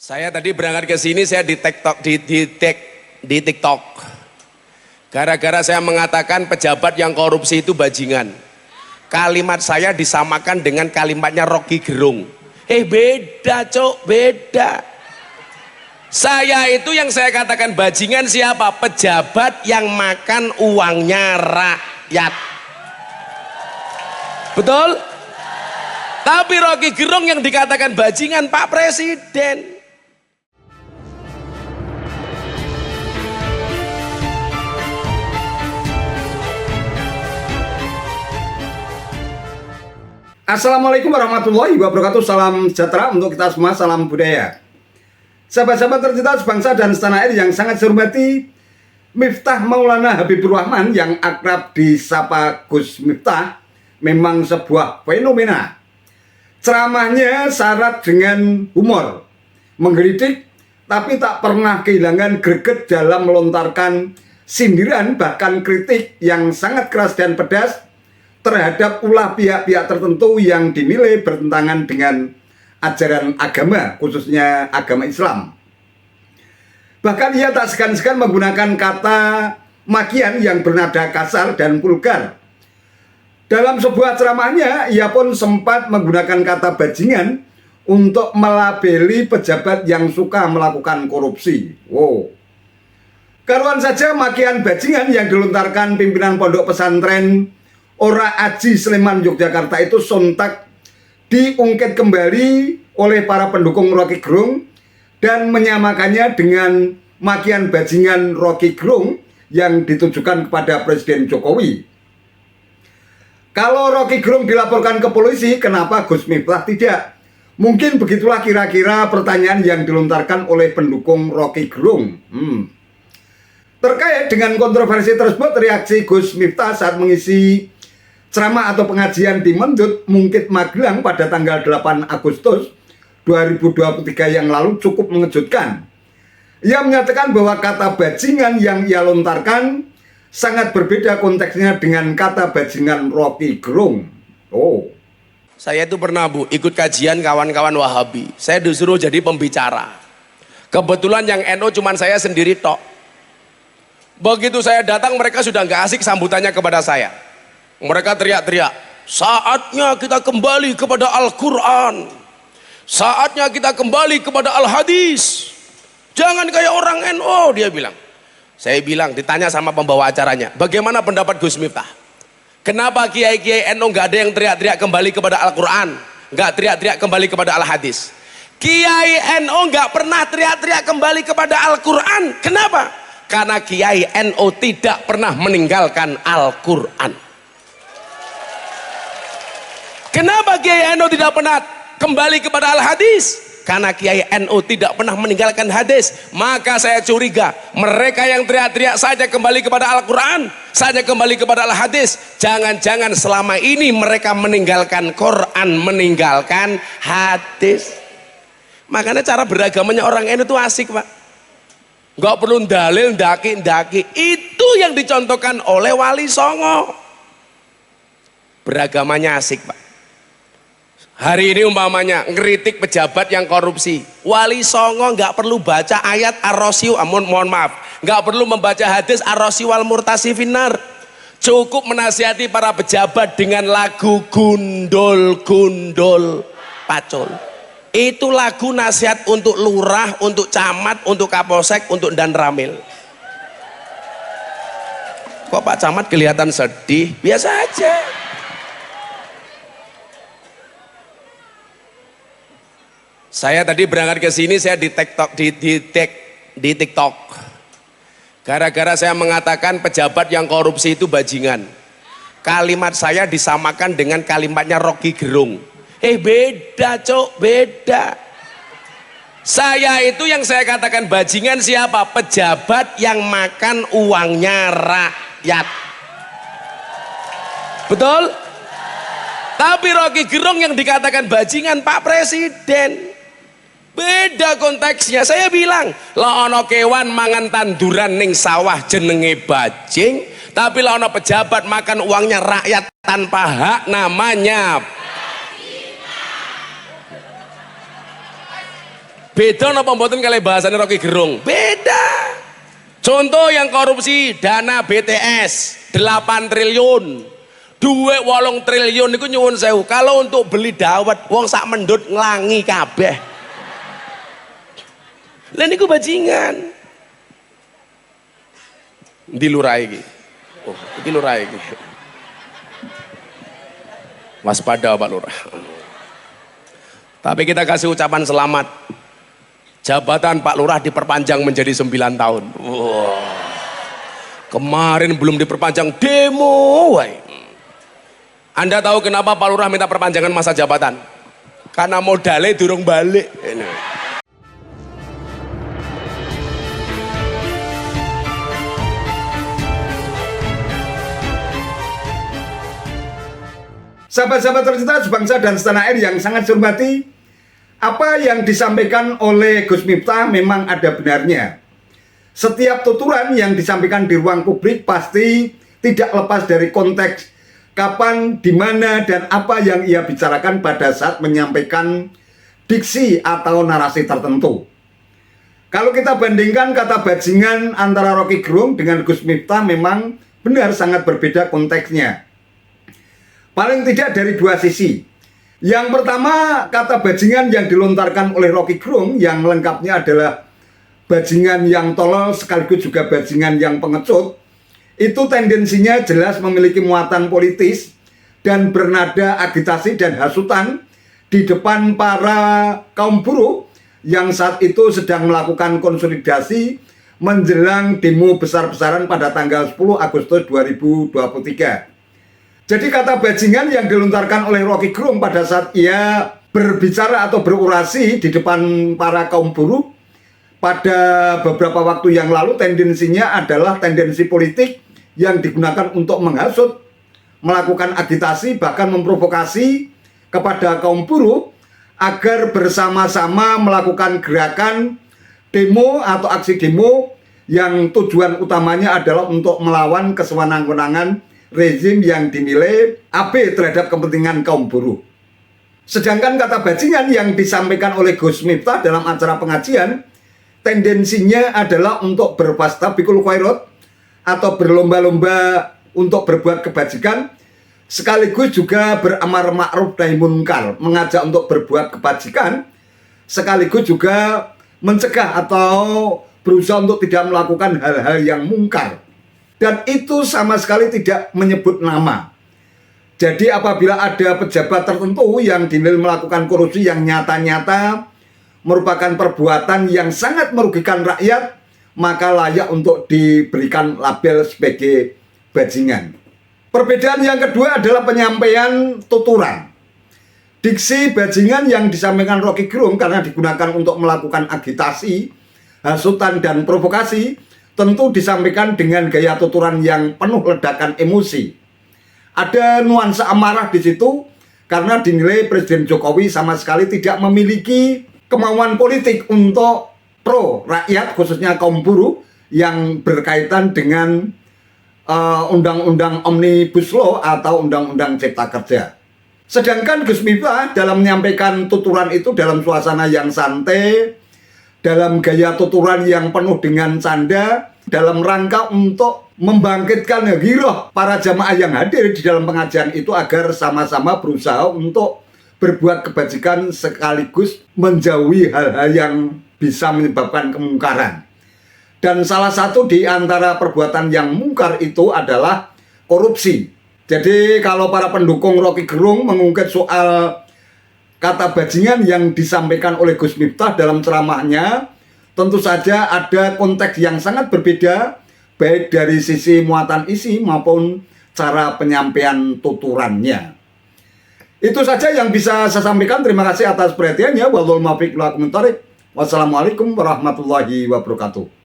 Saya tadi berangkat ke sini, saya di TikTok, di TikTok. Gara-gara saya mengatakan pejabat yang korupsi itu bajingan. Kalimat saya disamakan dengan kalimatnya Rocky Gerung. Beda cok, beda. Saya itu yang saya katakan bajingan siapa? Pejabat yang makan uangnya rakyat. Betul? Tapi Rocky Gerung yang dikatakan bajingan Pak Presiden. Assalamualaikum warahmatullahi wabarakatuh. Salam sejahtera untuk kita semua, salam budaya. Sahabat-sahabat tercinta sebangsa dan setanah air yang sangat saya hormati, Miftah Maulana Habibur Rahman yang akrab disapa Gus Miftah memang sebuah fenomena. Ceramahnya syarat dengan humor, menggelitik, tapi tak pernah kehilangan greget dalam melontarkan sindiran bahkan kritik yang sangat keras dan pedas terhadap ulah pihak-pihak tertentu yang dinilai bertentangan dengan ajaran agama, khususnya agama Islam. Bahkan ia tak segan-segan menggunakan kata makian yang bernada kasar dan vulgar. Dalam sebuah ceramahnya, ia pun sempat menggunakan kata bajingan untuk melabeli pejabat yang suka melakukan korupsi. Wow. Karuan saja makian bajingan yang dilontarkan pimpinan pondok pesantren Ora Aji Sleman Yogyakarta itu sontak diungkit kembali oleh para pendukung Rocky Gerung dan menyamakannya dengan makian bajingan Rocky Gerung yang ditujukan kepada Presiden Jokowi. Kalau Rocky Gerung dilaporkan ke polisi, kenapa Gus Miftah tidak? Mungkin begitulah kira-kira pertanyaan yang dilontarkan oleh pendukung Rocky Gerung. Terkait dengan kontroversi tersebut, reaksi Gus Miftah saat mengisi ceramah atau pengajian di Mendut Mungkit Magelang pada tanggal 8 Agustus 2023 yang lalu cukup mengejutkan. Ia menyatakan bahwa kata bajingan yang ia lontarkan sangat berbeda konteksnya dengan kata bajingan Rocky Gerung. Saya itu pernah ikut kajian kawan-kawan Wahabi. Saya disuruh jadi pembicara. Kebetulan yang NU cuma saya sendiri tok. Begitu saya datang mereka sudah nggak asik sambutannya kepada saya. Mereka teriak-teriak, saatnya kita kembali kepada Al-Quran, saatnya kita kembali kepada Al-Hadis, jangan kayak orang NU, dia bilang. Saya bilang, ditanya sama pembawa acaranya, bagaimana pendapat Gus Miftah? Kenapa kiai-kiai NU nggak ada yang teriak-teriak kembali kepada Al-Quran, nggak teriak-teriak kembali kepada Al-Hadis? Kiai NU nggak pernah teriak-teriak kembali kepada Al-Quran. Kenapa? Karena kiai NU tidak pernah meninggalkan Al-Quran. Kenapa Kiai NU tidak pernah kembali kepada Al-Hadis? Karena Kiai NU tidak pernah meninggalkan hadis. Maka saya curiga mereka yang teriak-teriak saja kembali kepada Al-Quran, saja kembali kepada Al-Hadis, jangan-jangan selama ini mereka meninggalkan Quran, meninggalkan hadis. Makanya cara beragamanya orang NU itu asik, Pak. Nggak perlu dalil, daki-daki. Itu yang dicontohkan oleh Wali Songo. Beragamanya asik, Pak. Hari ini umpamanya ngeritik pejabat yang korupsi, Wali Songo nggak perlu baca ayat ar-rasiu, mohon maaf, nggak perlu membaca hadis ar-rasiu wal murtasi finnar. Cukup menasihati para pejabat dengan lagu gundul-gundul pacul. Itu lagu nasihat untuk lurah, untuk camat, untuk kapolsek, untuk dan ramil. Kok Pak Camat kelihatan sedih? Biasa aja. Saya tadi berangkat ke sini, saya di TikTok. Gara-gara saya mengatakan pejabat yang korupsi itu bajingan. Kalimat saya disamakan dengan kalimatnya Rocky Gerung. Beda cok, beda. Saya itu yang saya katakan bajingan siapa? Pejabat yang makan uangnya rakyat. Betul? Tapi Rocky Gerung yang dikatakan bajingan Pak Presiden. Beda konteksnya. Saya bilang, lah ono kewan mangan tanduran ning sawah jenenge bajing, tapi lah ono pejabat makan uangnya rakyat tanpa hak namanya. Beda napa mboten kali bahasane Rocky Gerung? Beda. Contoh yang korupsi dana BTS 8 triliun. Duit 8 triliun niku nyuwun sewu. Kalau untuk beli dawet wong sak mendut nglangi kabeh. Lah niku bajingan. Ndi lurah iki? Oh, iki lurah iki. Waspada Pak Lurah. Tapi kita kasih ucapan selamat. Jabatan Pak Lurah diperpanjang menjadi 9 tahun. Wow. Kemarin belum diperpanjang demo. Woy. Anda tahu kenapa Pak Lurah minta perpanjangan masa jabatan? Karena modalnya durung balik. Ini. Sahabat-sahabat tercinta sebangsa dan setanah air yang sangat saya hormati, apa yang disampaikan oleh Gus Miftah memang ada benarnya. Setiap tuturan yang disampaikan di ruang publik pasti tidak lepas dari konteks kapan, di mana, dan apa yang ia bicarakan pada saat menyampaikan diksi atau narasi tertentu. Kalau kita bandingkan kata bajingan antara Rocky Gerung dengan Gus Miftah memang benar sangat berbeda konteksnya. Paling tidak dari dua sisi. Yang pertama, kata bajingan yang dilontarkan oleh Rocky Gerung yang lengkapnya adalah bajingan yang tolol sekaligus juga bajingan yang pengecut. Itu tendensinya jelas memiliki muatan politis dan bernada agitasi dan hasutan di depan para kaum buruh yang saat itu sedang melakukan konsolidasi menjelang demo besar-besaran pada tanggal 10 Agustus 2023. Jadi kata bajingan yang dilontarkan oleh Rocky Gerung pada saat ia berbicara atau berorasi di depan para kaum buruh pada beberapa waktu yang lalu tendensinya adalah tendensi politik yang digunakan untuk menghasut, melakukan agitasi, bahkan memprovokasi kepada kaum buruh agar bersama-sama melakukan gerakan demo atau aksi demo yang tujuan utamanya adalah untuk melawan kesewenang-wenangan rezim yang dinilai abe terhadap kepentingan kaum buruh. Sedangkan kata bajingan yang disampaikan oleh Gus Miftah dalam acara pengajian tendensinya adalah untuk berfastabikul khairat atau berlomba-lomba untuk berbuat kebajikan sekaligus juga beramar ma'ruf nahi munkar, mengajak untuk berbuat kebajikan sekaligus juga mencegah atau berusaha untuk tidak melakukan hal-hal yang mungkar. Dan itu sama sekali tidak menyebut nama. Jadi apabila ada pejabat tertentu yang dinilai melakukan korupsi yang nyata-nyata merupakan perbuatan yang sangat merugikan rakyat, maka layak untuk diberikan label sebagai bajingan. Perbedaan yang kedua adalah penyampaian tuturan. Diksi bajingan yang disampaikan Rocky Gerung karena digunakan untuk melakukan agitasi, hasutan, dan provokasi tentu disampaikan dengan gaya tuturan yang penuh ledakan emosi. Ada nuansa amarah di situ karena dinilai Presiden Jokowi sama sekali tidak memiliki kemauan politik untuk pro rakyat khususnya kaum buruh yang berkaitan dengan undang-undang Omnibus Law atau undang-undang Cipta Kerja. Sedangkan Gus Miftah dalam menyampaikan tuturan itu dalam suasana yang santai, dalam gaya tuturan yang penuh dengan canda, dalam rangka untuk membangkitkan giroh para jamaah yang hadir di dalam pengajian itu agar sama-sama berusaha untuk berbuat kebajikan sekaligus menjauhi hal-hal yang bisa menyebabkan kemungkaran. Dan salah satu di antara perbuatan yang mungkar itu adalah korupsi. Jadi kalau para pendukung Rocky Gerung mengungkit soal kata bajingan yang disampaikan oleh Gus Miftah dalam ceramahnya, tentu saja ada konteks yang sangat berbeda, baik dari sisi muatan isi maupun cara penyampaian tuturannya. Itu saja yang bisa saya sampaikan. Terima kasih atas perhatiannya. Wassalamualaikum warahmatullahi wabarakatuh.